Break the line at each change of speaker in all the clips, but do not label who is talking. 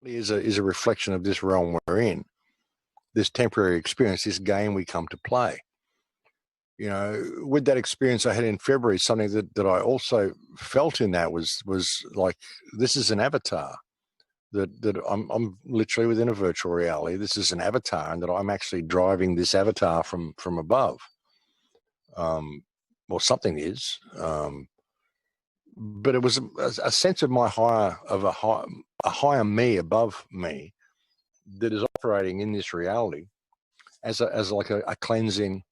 is a reflection of this realm we're in, this temporary experience, this game we come to play. You know, with that experience I had in February, something that I also felt in that was like, this is an avatar, that I'm literally within a virtual reality. This is an avatar, and that I'm actually driving this avatar from above. Or something is. But it was a sense of a higher me above me that is operating in this reality as like a cleansing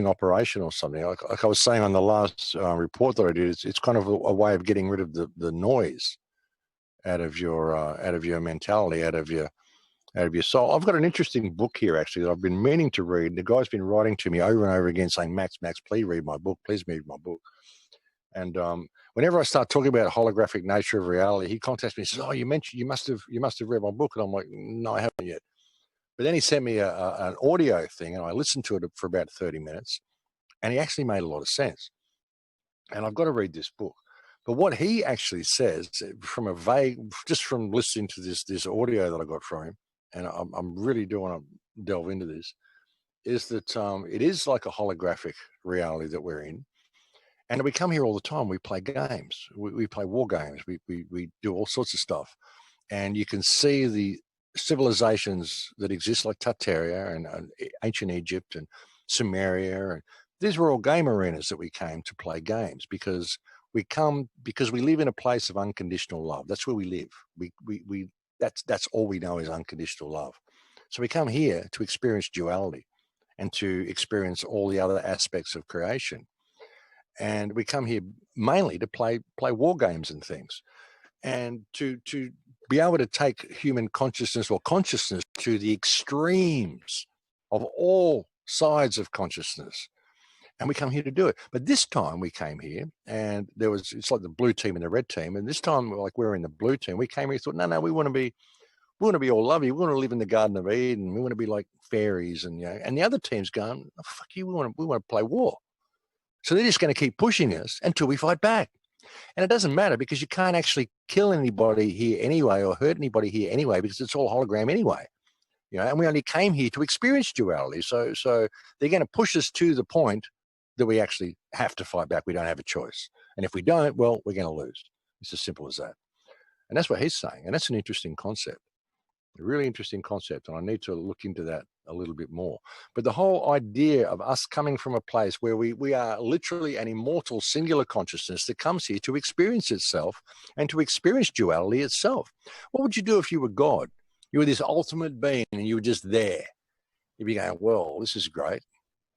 operation or something. Like I was saying on the last report that I did, it's kind of a way of getting rid of the noise out of your mentality, out of your soul. I've got an interesting book here actually that I've been meaning to read. The guy's been writing to me over and over again saying, Max, please read my book. Please read my book. And whenever I start talking about the holographic nature of reality, he contacts me and says, "Oh, you must have read my book." And I'm like, "No, I haven't yet." But then he sent me an audio thing, and I listened to it for about 30 minutes, and he actually made a lot of sense. And I've got to read this book. But what he actually says, just from listening to this audio that I got from him, and I'm really do want to delve into this, is that it is like a holographic reality that we're in. And we come here all the time. We play games. We play war games. We do all sorts of stuff. And you can see the civilizations that exist, like Tartaria and ancient Egypt and Sumeria. And these were all game arenas that we came to play games, because we live in a place of unconditional love. That's where we live. That's all we know is unconditional love. So we come here to experience duality and to experience all the other aspects of creation. And we come here mainly to play war games and things, and to be able to take human consciousness or consciousness to the extremes of all sides of consciousness. And we come here to do it. But this time we came here, and it's like the blue team and the red team. And this time, like, we're in the blue team. We came here and thought, no, we want to be all lovey. We want to live in the Garden of Eden. We want to be like fairies, and and the other team's going, oh, fuck you. We want to play war. So they're just going to keep pushing us until we fight back. And it doesn't matter, because you can't actually kill anybody here anyway, or hurt anybody here anyway, because it's all hologram anyway. And we only came here to experience duality. So they're going to push us to the point that we actually have to fight back. We don't have a choice. And if we don't, well, we're going to lose. It's as simple as that. And that's what he's saying. And that's an interesting concept, a really interesting concept. And I need to look into that a little bit more. But the whole idea of us coming from a place where we are literally an immortal singular consciousness that comes here to experience itself and to experience duality itself. What would you do if you were God? You were this ultimate being and you were just there. You'd be going, well, this is great.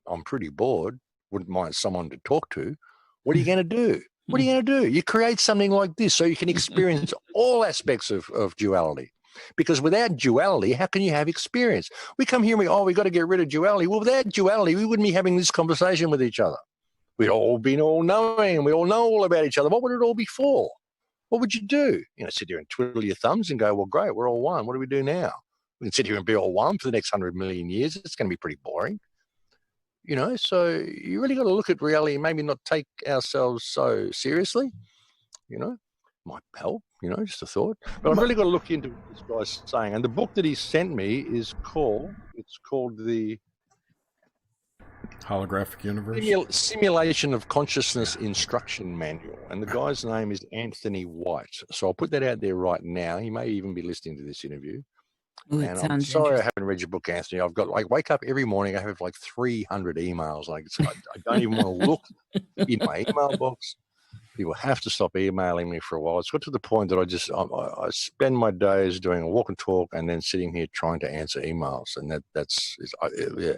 I'm pretty bored. Wouldn't mind someone to talk to. What are you going to do? What are you going to do? You create something like this so you can experience all aspects of duality. Because without duality, how can you have experience? We come here and we got to get rid of duality. Well, without duality, we wouldn't be having this conversation with each other. We'd all been all-knowing, and we all know all about each other. What would it all be for? What would you do? Sit here and twiddle your thumbs and go, well, great, we're all one. What do we do now? We can sit here and be all one for the next 100 million years. It's going to be pretty boring. So you really got to look at reality and maybe not take ourselves so seriously, might help, just a thought. But I've really got to look into what this guy's saying. And the book that he sent me is called the
Holographic Universe?
Simulation of Consciousness Instruction Manual. And the guy's name is Anthony White. So I'll put that out there right now. He may even be listening to this interview.
Ooh,
and I'm sorry I haven't read your book, Anthony. I've got, wake up every morning, I have 300 emails. I don't even want to look in my email box. People have to stop emailing me for a while. It's got to the point that I spend my days doing a walk and talk and then sitting here trying to answer emails. And that's yeah.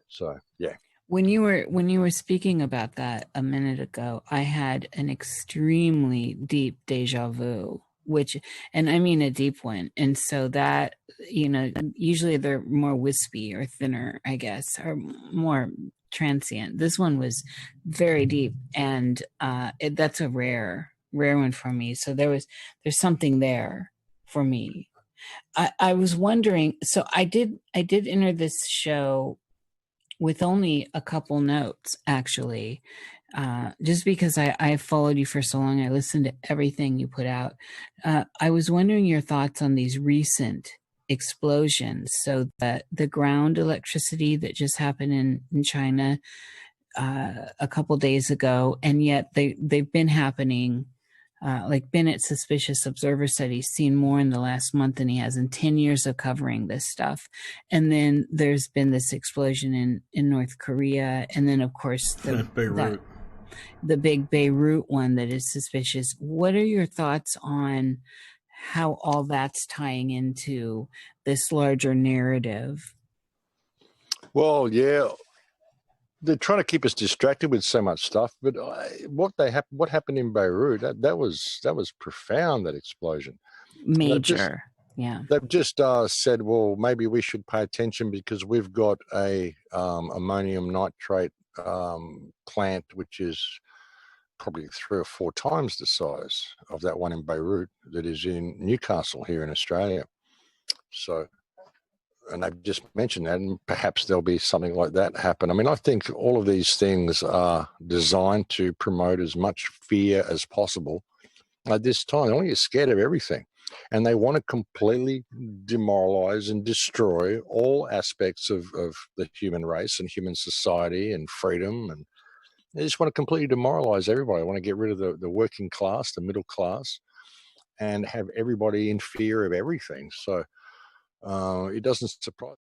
So, yeah.
When you were speaking about that a minute ago, I had an extremely deep deja vu, and I mean a deep one. And so that, usually they're more wispy or thinner, I guess, or more transient. This one was very deep, and that's a rare one for me. So there's something there for me. I was wondering, so I did enter this show with only a couple notes, actually. just because I followed you for so long. I listened to everything you put out. I was wondering your thoughts on these recent explosions. So the ground electricity that just happened in China a couple days ago, and yet they've been happening. Like Bennett Suspicious Observer said, he's seen more in the last month than he has in 10 years of covering this stuff. And then there's been this explosion in North Korea. And then, of course,
Beirut.
The big Beirut one that is suspicious. What are your thoughts on how all that's tying into this larger narrative?
Well, yeah, they're trying to keep us distracted with so much stuff. But what happened in Beirut? That was profound. That explosion.
Major.
They've just said, well, maybe we should pay attention because we've got a ammonium nitrate plant, which is probably 3 or 4 times the size of that one in Beirut that is in Newcastle here in Australia. So, and they've just mentioned that, and perhaps there'll be something like that happen. I mean, I think all of these things are designed to promote as much fear as possible at this time. They want to get scared of everything. And they want to completely demoralize and destroy all aspects of the human race and human society and freedom. And they just want to completely demoralize everybody. They want to get rid of the working class, the middle class, and have everybody in fear of everything. So it doesn't surprise.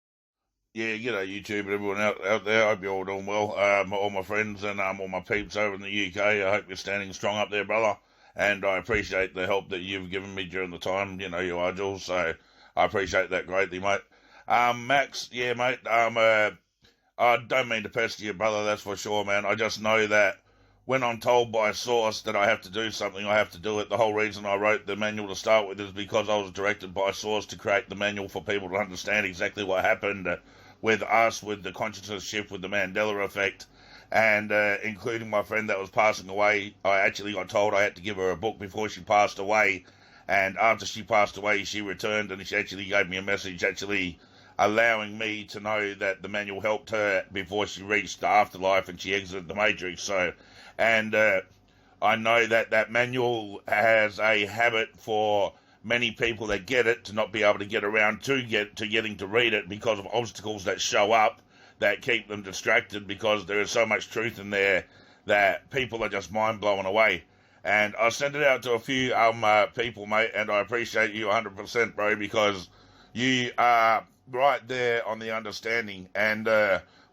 Yeah, YouTube and everyone out there. I hope you're all doing well. All my friends and all my peeps over in the UK. I hope you're standing strong up there, brother. And I appreciate the help that you've given me during the time. You are, Jules. So I appreciate that greatly, mate. Max, yeah, mate. I don't mean to pester you, brother, that's for sure, man. I just know that when I'm told by a source that I have to do something, I have to do it. The whole reason I wrote the manual to start with is because I was directed by a source to create the manual for people to understand exactly what happened with us, with the consciousness shift, with the Mandela effect, and including my friend that was passing away. I actually got told I had to give her a book before she passed away, and after she passed away, she returned and she actually gave me a message actually allowing me to know that the manual helped her before she reached the afterlife and she exited the matrix. So, and I know that manual has a habit for many people that get it to not be able to get around to getting to read it because of obstacles that show up that keep them distracted, because there is so much truth in there that people are just mind blown away. And I sent it out to a few people, mate, and I appreciate you 100%, bro, because you are right there on the understanding. And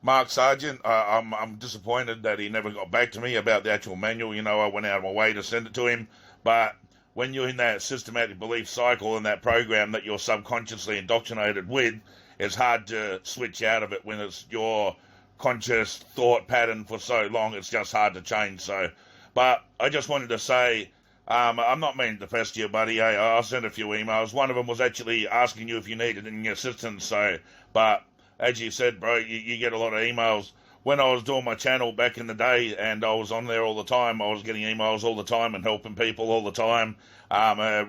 Mark Sargent, I'm disappointed that he never got back to me about the actual manual. I went out of my way to send it to him, but when you're in that systematic belief cycle and that program that you're subconsciously indoctrinated with, it's hard to switch out of it when it's your conscious thought pattern for so long. It's just hard to change. So, but I just wanted to say, I'm not meaning to pester you, buddy. I sent a few emails. One of them was actually asking you if you needed any assistance. So, but as you said, bro, you get a lot of emails. When I was doing my channel back in the day and I was on there all the time, I was getting emails all the time and helping people all the time,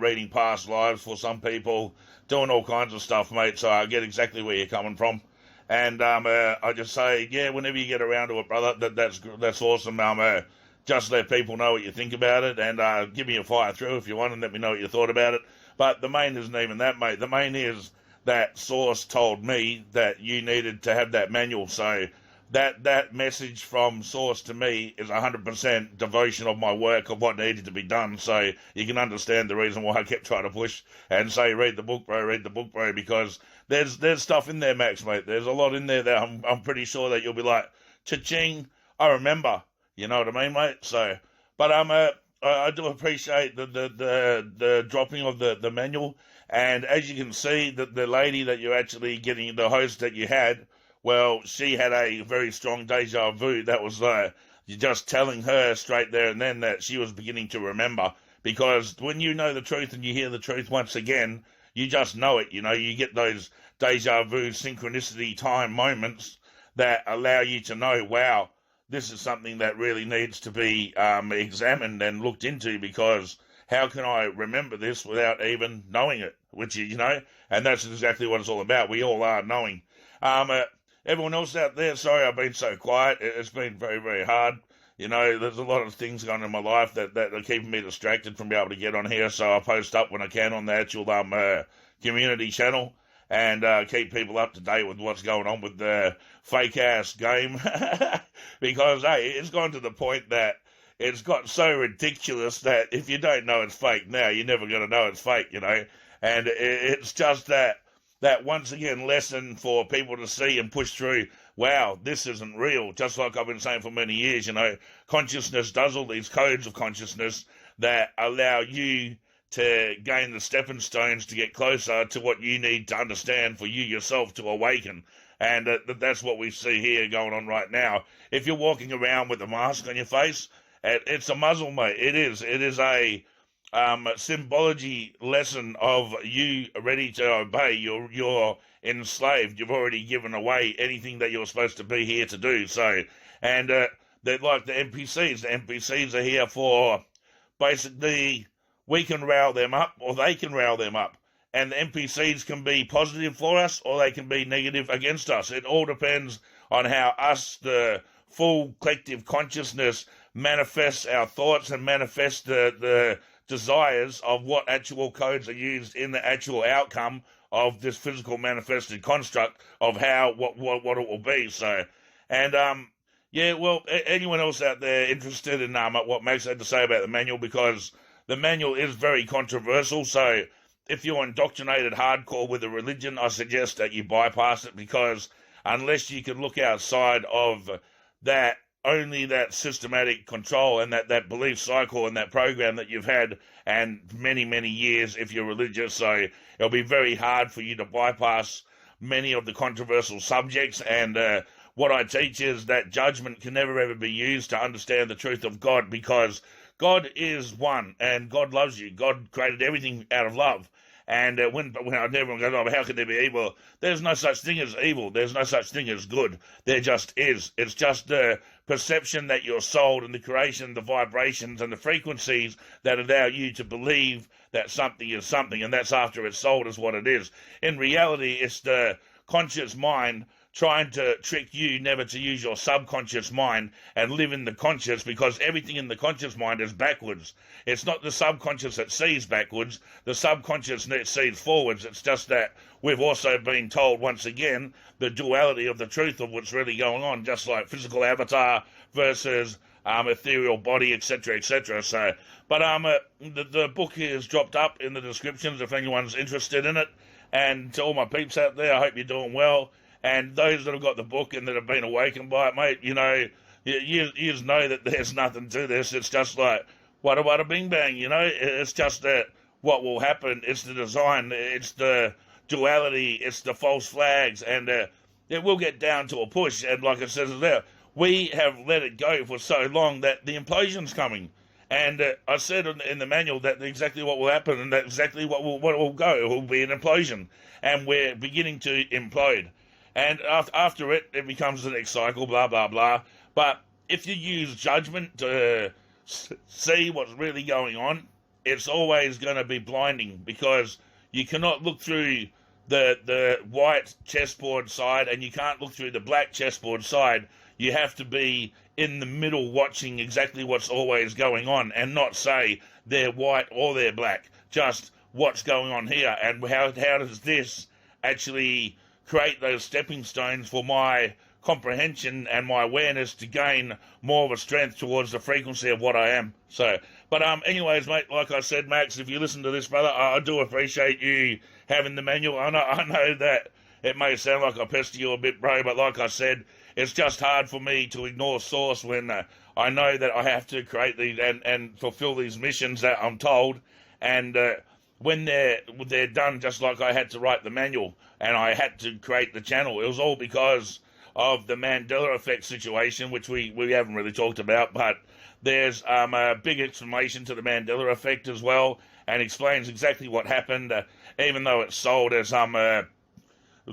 reading past lives for some people, doing all kinds of stuff, mate. So I get exactly where you're coming from. And I just say, yeah, whenever you get around to it, brother, that's awesome. Just let people know what you think about it, and give me a fire through if you want, and let me know what you thought about it. But the main isn't even that, mate. The main is that source told me that you needed to have that manual. So that message from source to me is 100% devotion of my work, of what needed to be done. So you can understand the reason why I kept trying to push and say, read the book, bro, because there's stuff in there, Max, mate. There's a lot in there that I'm pretty sure that you'll be like, cha-ching, I remember. You know what I mean, mate? So, but I do appreciate the dropping of the manual. And as you can see, the lady that you're actually getting, the host that you had, well, she had a very strong deja vu. That was you're just telling her straight there and then that she was beginning to remember. Because when you know the truth and you hear the truth once again, you just know it. You get those deja vu synchronicity time moments that allow you to know, wow, this is something that really needs to be examined and looked into, because how can I remember this without even knowing it? Which, and that's exactly what it's all about. We all are knowing. Everyone else out there, sorry I've been so quiet. It's been very, very hard. You know, there's a lot of things going on in my life that are keeping me distracted from being able to get on here. So I post up when I can on the actual community channel and keep people up to date with what's going on with the fake ass game. Because hey, it's gone to the point that it's got so ridiculous that if you don't know it's fake now, you're never going to know it's fake, you know. And it's just that once again lesson for people to see and push through. Wow, this isn't real. Just like I've been saying for many years, you know, consciousness does all these codes of consciousness that allow you to gain the stepping stones to get closer to what you need to understand for you yourself to awaken. And that's what we see here going on right now. If you're walking around with a mask on your face, it's a muzzle, mate. It is a symbology lesson of you ready to obey. You're enslaved. You've already given away anything that you're supposed to be here to do. So, and they're like the NPCs. The NPCs are here for basically we can rile them up or they can rile them up. And the NPCs can be positive for us or they can be negative against us. It all depends on how us, the full collective consciousness, manifests our thoughts and manifests the desires of what actual codes are used in the actual outcome of this physical manifested construct of how what it will be. So, and yeah, well, anyone else out there interested in what Max had to say about the manual, because the manual is very controversial. So if you're indoctrinated hardcore with a religion, I suggest that you bypass it, because unless you can look outside of that, only that systematic control and that belief cycle and that program that you've had and many, many years if you're religious. So it'll be very hard for you to bypass many of the controversial subjects. And what I teach is that judgment can never ever be used to understand the truth of God, because God is one and God loves you. God created everything out of love. And when everyone goes, oh, how can there be evil? There's no such thing as evil. There's no such thing as good. There just is. It's just the perception that you're sold and the creation, the vibrations and the frequencies that allow you to believe that something is something, and that's after it's sold is what it is. In reality, it's the conscious mind trying to trick you never to use your subconscious mind and live in the conscious, because everything in the conscious mind is backwards. It's not the subconscious that sees backwards, the subconscious that sees forwards. It's just that we've also been told, once again, the duality of the truth of what's really going on, just like physical avatar versus ethereal body, etc., etc. So, but the book is dropped up in the descriptions if anyone's interested in it. And to all my peeps out there, I hope you're doing well. And those that have got the book and that have been awakened by it, mate, you know, you know that there's nothing to this. It's just like, wada wada bing bang, you know. It's just that what will happen. It's the design. It's the duality. It's the false flags. And it will get down to a push. And like it says there, we have let it go for so long that the implosion's coming. And I said in the manual that exactly what will happen and that exactly what will go. It will be an implosion. And we're beginning to implode. And after it becomes the next cycle, blah, blah, blah. But if you use judgment to see what's really going on, it's always going to be blinding, because you cannot look through the white chessboard side and you can't look through the black chessboard side. You have to be in the middle watching exactly what's always going on and not say they're white or they're black. Just what's going on here and how does this actually create those stepping stones for my comprehension and my awareness to gain more of a strength towards the frequency of what I am. So, but anyways, mate, like I said, Max, if you listen to this, brother, I do appreciate you having the manual. I know that it may sound like I pester you a bit, bro, but like I said, it's just hard for me to ignore source when I know that I have to create these and fulfill these missions that I'm told. And when they're done, just like I had to write the manual and I had to create the channel, it was all because of the Mandela effect situation, which we haven't really talked about, but there's a big explanation to the Mandela effect as well, and explains exactly what happened, even though it's sold as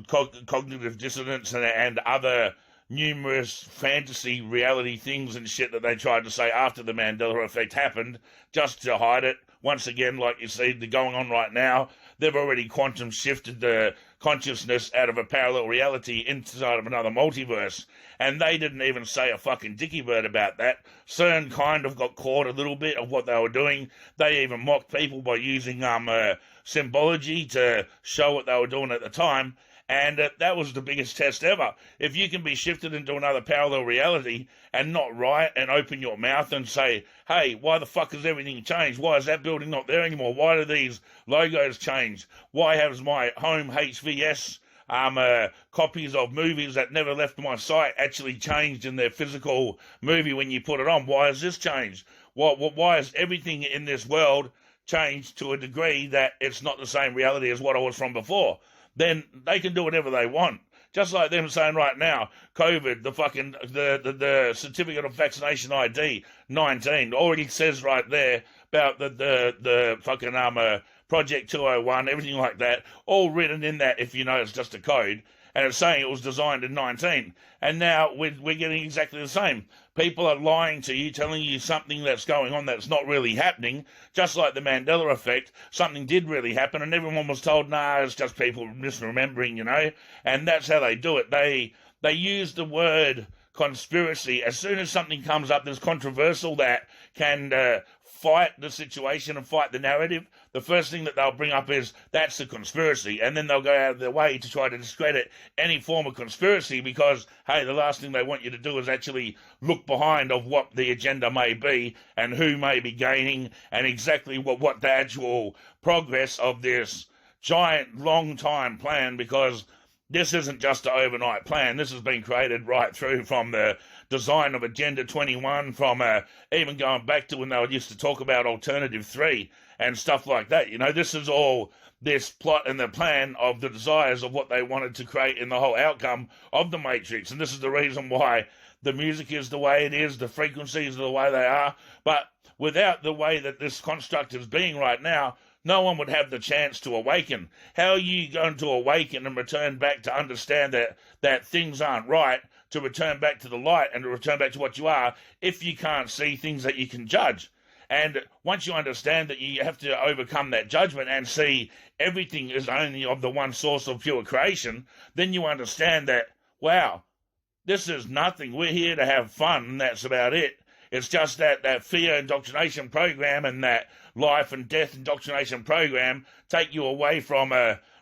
cognitive dissonance and other numerous fantasy reality things and shit that they tried to say after the Mandela effect happened, just to hide it. Once again, like you see, the going on right now, they've already quantum shifted the consciousness out of a parallel reality inside of another multiverse. And they didn't even say a fucking dicky bird about that. CERN kind of got caught a little bit of what they were doing. They even mocked people by using symbology to show what they were doing at the time. And that was the biggest test ever. If you can be shifted into another parallel reality and not riot and open your mouth and say, hey, why the fuck has everything changed? Why is that building not there anymore? Why do these logos change? Why has my home HVS copies of movies that never left my site actually changed in their physical movie when you put it on? Why has this changed? Why has everything in this world changed to a degree that it's not the same reality as what I was from before? Then they can do whatever they want. Just like them saying right now, COVID, the certificate of vaccination ID 19 already says right there about the fucking Project 201, everything like that, all written in that. If you know, it's just a code, and it's saying it was designed in 19. And now we're getting exactly the same. People are lying to you, telling you something that's going on that's not really happening. Just like the Mandela effect, something did really happen, and everyone was told, nah, it's just people misremembering, you know. And that's how they do it. They use the word conspiracy. As soon as something comes up that's controversial that can fight the situation and fight the narrative, the first thing that they'll bring up is that's a conspiracy, and then they'll go out of their way to try to discredit any form of conspiracy because, hey, the last thing they want you to do is actually look behind of what the agenda may be and who may be gaining and exactly what the actual progress of this giant long-time plan, because this isn't just an overnight plan. This has been created right through from the design of Agenda 21, from even going back to when they used to talk about Alternative 3 and stuff like that. You know, this is all this plot and the plan of the desires of what they wanted to create in the whole outcome of the Matrix. And this is the reason why the music is the way it is, the frequencies are the way they are. But without the way that this construct is being right now, no one would have the chance to awaken. How are you going to awaken and return back to understand that things aren't right, to return back to the light and to return back to what you are, if you can't see things that you can judge? And once you understand that you have to overcome that judgment and see everything is only of the one source of pure creation, then you understand that, wow, this is nothing. We're here to have fun, and that's about it. It's just that fear indoctrination program and that life and death indoctrination program take you away from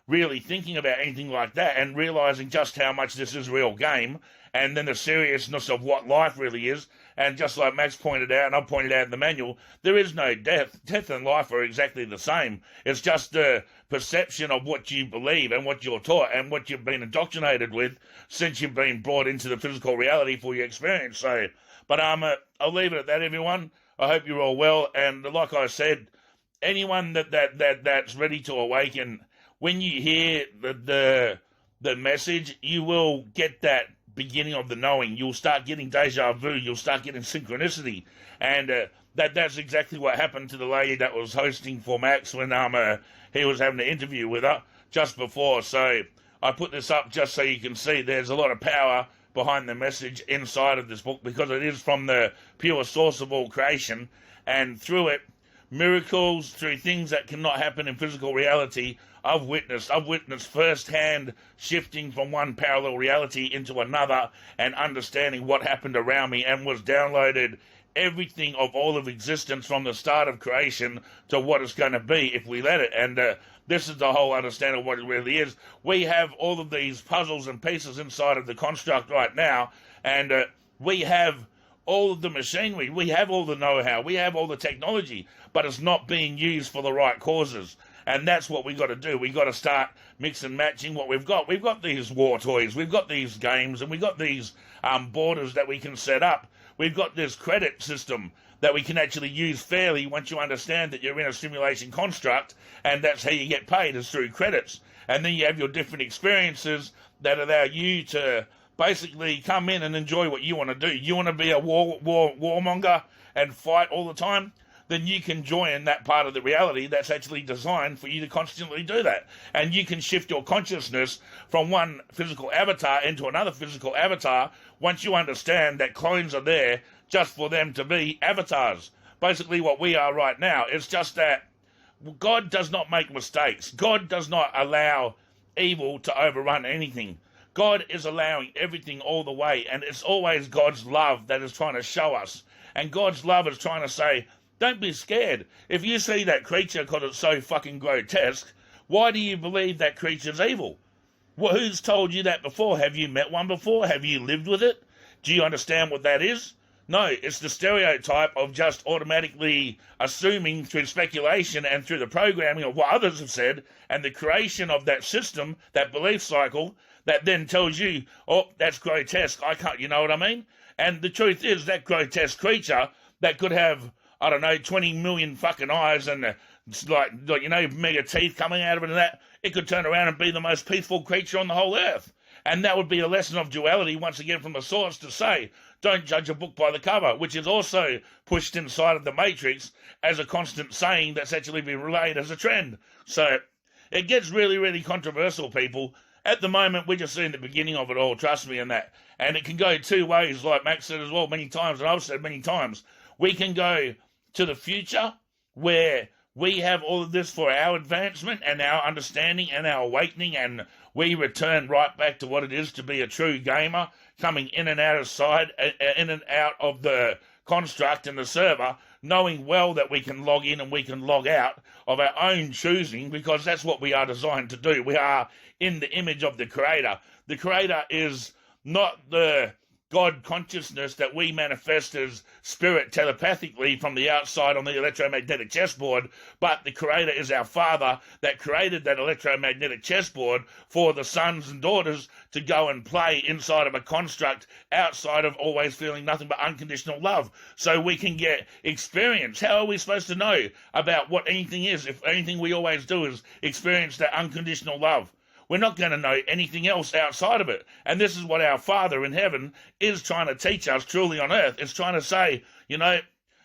really thinking about anything like that and realizing just how much this is real game, and then the seriousness of what life really is. And just like Max pointed out, and I pointed out in the manual, there is no death. Death and life are exactly the same. It's just the perception of what you believe and what you're taught and what you've been indoctrinated with since you've been brought into the physical reality for your experience. So, but I'll leave it at that, everyone. I hope you're all well. And like I said, anyone that's ready to awaken, when you hear the message, you will get that beginning of the knowing. You'll start getting deja vu. You'll start getting synchronicity. And that's exactly what happened to the lady that was hosting for Max when he was having an interview with her just before. So I put this up just so you can see there's a lot of power behind the message inside of this book, because it is from the pure source of all creation, and through it, miracles, through things that cannot happen in physical reality, I've witnessed firsthand shifting from one parallel reality into another and understanding what happened around me, and was downloaded everything of all of existence from the start of creation to what it's going to be if we let it. And this is the whole understanding of what it really is. We have all of these puzzles and pieces inside of the construct right now, and we have all of the machinery, we have all the know-how, we have all the technology, but it's not being used for the right causes. And that's what we got to do. We got to start mix and matching what we've got. We've got these war toys, we've got these games, and we've got these borders that we can set up. We've got this credit system that we can actually use fairly once you understand that you're in a simulation construct, and that's how you get paid, is through credits. And then you have your different experiences that allow you to basically come in and enjoy what you want to do. You want to be a warmonger and fight all the time? Then you can join that part of the reality that's actually designed for you to constantly do that. And you can shift your consciousness from one physical avatar into another physical avatar once you understand that clones are there just for them to be avatars. Basically what we are right now is just that God does not make mistakes. God does not allow evil to overrun anything. God is allowing everything all the way, and it's always God's love that is trying to show us. And God's love is trying to say, don't be scared. If you see that creature because it's so fucking grotesque, why do you believe that creature's evil? Well, who's told you that before? Have you met one before? Have you lived with it? Do you understand what that is? No, it's the stereotype of just automatically assuming through speculation and through the programming of what others have said and the creation of that system, that belief cycle, that then tells you, oh, that's grotesque, I can't, you know what I mean? And the truth is that grotesque creature that could have, I don't know, 20 million fucking eyes and like you know, mega teeth coming out of it and that, it could turn around and be the most peaceful creature on the whole earth. And that would be a lesson of duality, once again, from the source to say, don't judge a book by the cover, which is also pushed inside of the Matrix as a constant saying that's actually been relayed as a trend. So it gets really, really controversial, people. At the moment, we're just seeing the beginning of it all, trust me in that. And it can go two ways, like Max said as well many times, and I've said many times. We can go to the future where we have all of this for our advancement and our understanding and our awakening, and we return right back to what it is to be a true gamer, coming in and out of the construct and the server, knowing well that we can log in and we can log out of our own choosing, because that's what we are designed to do. We are in the image of the Creator. The Creator is not the God consciousness that we manifest as spirit telepathically from the outside on the electromagnetic chessboard, but the Creator is our Father that created that electromagnetic chessboard for the sons and daughters to go and play inside of a construct outside of always feeling nothing but unconditional love, so we can get experience. How are we supposed to know about what anything is if anything we always do is experience that unconditional love? We're not going to know anything else outside of it. And this is what our Father in heaven is trying to teach us truly on earth. It's trying to say, you know,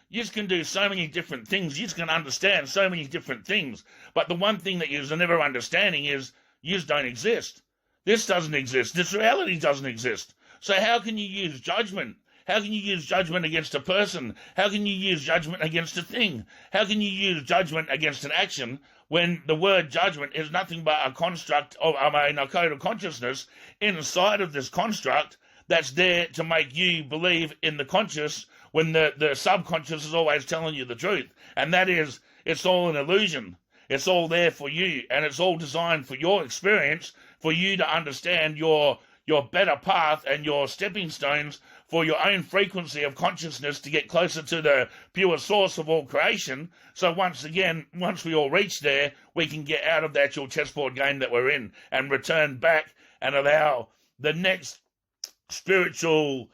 you can do so many different things. You can understand so many different things. But the one thing that you're never understanding is you don't exist. This doesn't exist. This reality doesn't exist. So how can you use judgment? How can you use judgment against a person? How can you use judgment against a thing? How can you use judgment against an action when the word judgment is nothing but a construct of, a code of consciousness inside of this construct that's there to make you believe in the conscious when the subconscious is always telling you the truth. And that is, it's all an illusion. It's all there for you, and it's all designed for your experience, for you to understand your better path and your stepping stones for your own frequency of consciousness to get closer to the pure source of all creation. So once again, once we all reach there, we can get out of the actual chessboard game that we're in and return back and allow the next spiritual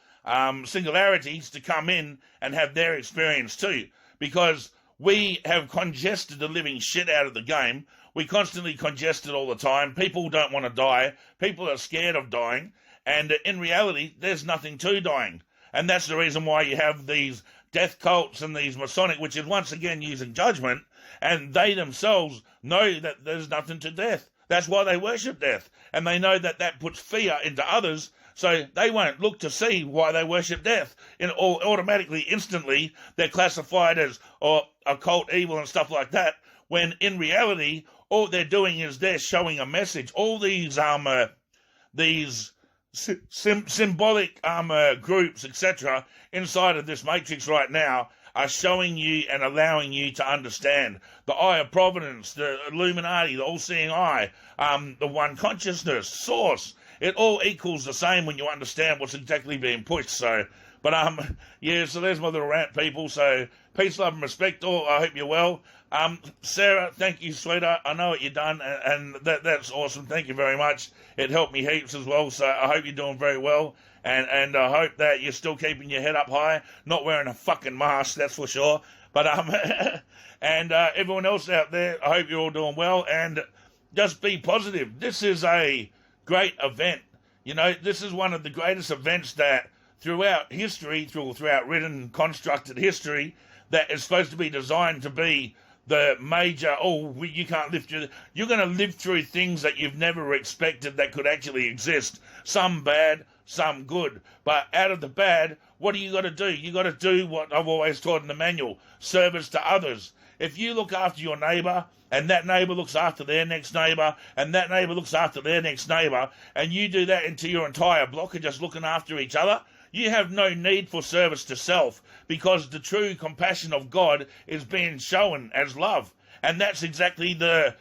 singularities to come in and have their experience too. Because we have congested the living shit out of the game. We constantly congest it all the time. People don't want to die. People are scared of dying. And in reality, there's nothing to dying. And that's the reason why you have these death cults and these Masonic, which is once again using judgment. And they themselves know that there's nothing to death. That's why they worship death. And they know that that puts fear into others. So they won't look to see why they worship death. Automatically, instantly, they're classified as occult evil and stuff like that. When in reality, all they're doing is they're showing a message. All these symbolic groups, etc., inside of this matrix right now are showing you and allowing you to understand the eye of providence, the Illuminati, the all-seeing eye, the one consciousness, source. It all equals the same when you understand what's exactly being pushed. So, but yeah, so there's my little rant, people. So peace, love, and respect. All, I hope you're well. Sarah, thank you, sweetheart. I know what you've done, and that's awesome. Thank you very much. It helped me heaps as well. So I hope you're doing very well, and I hope that you're still keeping your head up high, not wearing a fucking mask, that's for sure. But and everyone else out there, I hope you're all doing well, and just be positive. This is a great event. You know, this is one of the greatest events that throughout history, throughout written, constructed history, that is supposed to be designed to be the major, you can't live through. You're going to live through things that you've never expected that could actually exist. Some bad, some good. But out of the bad, what do you got to do? You got to do what I've always taught in the manual: service to others. If you look after your neighbour, and that neighbour looks after their next neighbour, and that neighbour looks after their next neighbour, and you do that into your entire block of just looking after each other, you have no need for service to self, because the true compassion of God is being shown as love. And that's exactly the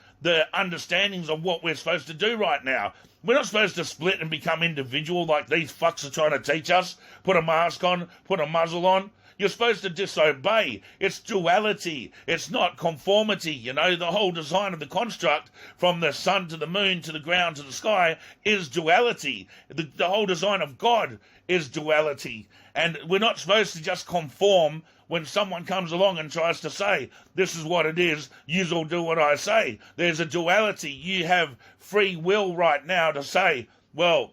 understandings of what we're supposed to do right now. We're not supposed to split and become individual like these fucks are trying to teach us. Put a mask on, put a muzzle on. You're supposed to disobey. It's duality. It's not conformity. You know, the whole design of the construct, from the sun to the moon to the ground to the sky, is duality. The whole design of God is duality. And we're not supposed to just conform when someone comes along and tries to say, this is what it is, you'll do what I say. There's a duality. You have free will right now to say, well,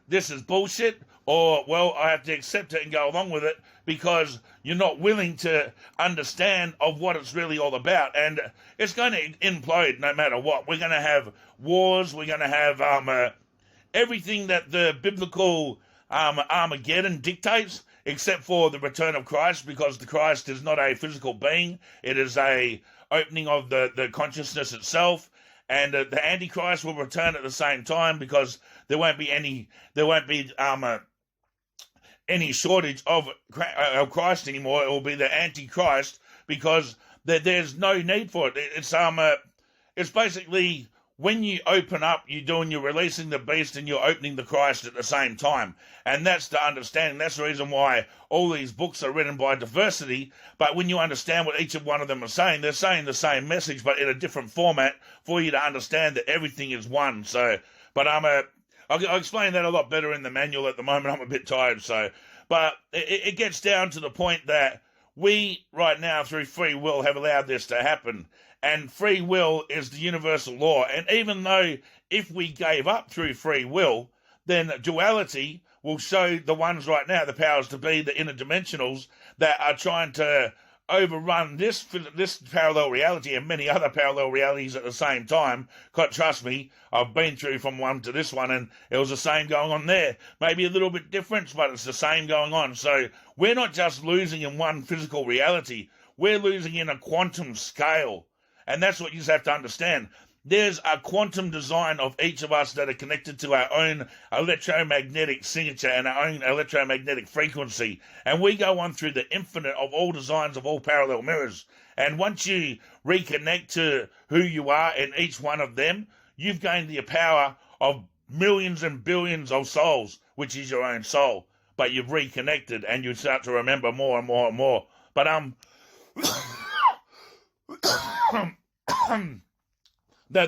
this is bullshit, or, well, I have to accept it and go along with it, because you're not willing to understand of what it's really all about. And it's going to implode no matter what. We're going to have wars. We're going to have everything that the biblical Armageddon dictates, except for the return of Christ, because the Christ is not a physical being. It is a opening of the consciousness itself. And the Antichrist will return at the same time, because there won't be any shortage of Christ anymore. It will be the Antichrist, because there's no need for it. It's basically, when you open up, you're releasing the beast and you're opening the Christ at the same time. And that's the understanding. That's the reason why all these books are written by diversity. But when you understand what each of one of them are saying, they're saying the same message, but in a different format for you to understand that everything is one. So, but I'll explain that a lot better in the manual at the moment. I'm a bit tired. But it gets down to the point that we right now, through free will, have allowed this to happen. And free will is the universal law. And even though if we gave up through free will, then duality will show the ones right now, the powers to be, the interdimensionals, that are trying to overrun this parallel reality and many other parallel realities at the same time. Trust me, I've been through from one to this one, and it was the same going on there. Maybe a little bit different, but it's the same going on. So we're not just losing in one physical reality. We're losing in a quantum scale. And that's what you just have to understand. There's a quantum design of each of us that are connected to our own electromagnetic signature and our own electromagnetic frequency. And we go on through the infinite of all designs of all parallel mirrors. And once you reconnect to who you are in each one of them, you've gained the power of millions and billions of souls, which is your own soul. But you've reconnected and you start to remember more and more and more. But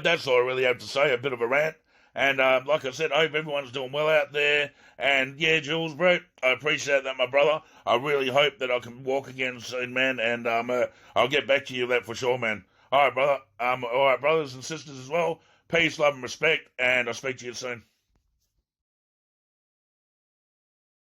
that's all I really have to say, a bit of a rant. And like I said, I hope everyone's doing well out there. And yeah, Jules, bro, I appreciate that, my brother. I really hope that I can walk again soon, man. And I'll get back to you that for sure, man. All right, brother. All right, brothers and sisters as well. Peace, love, and respect. And I'll speak to you soon.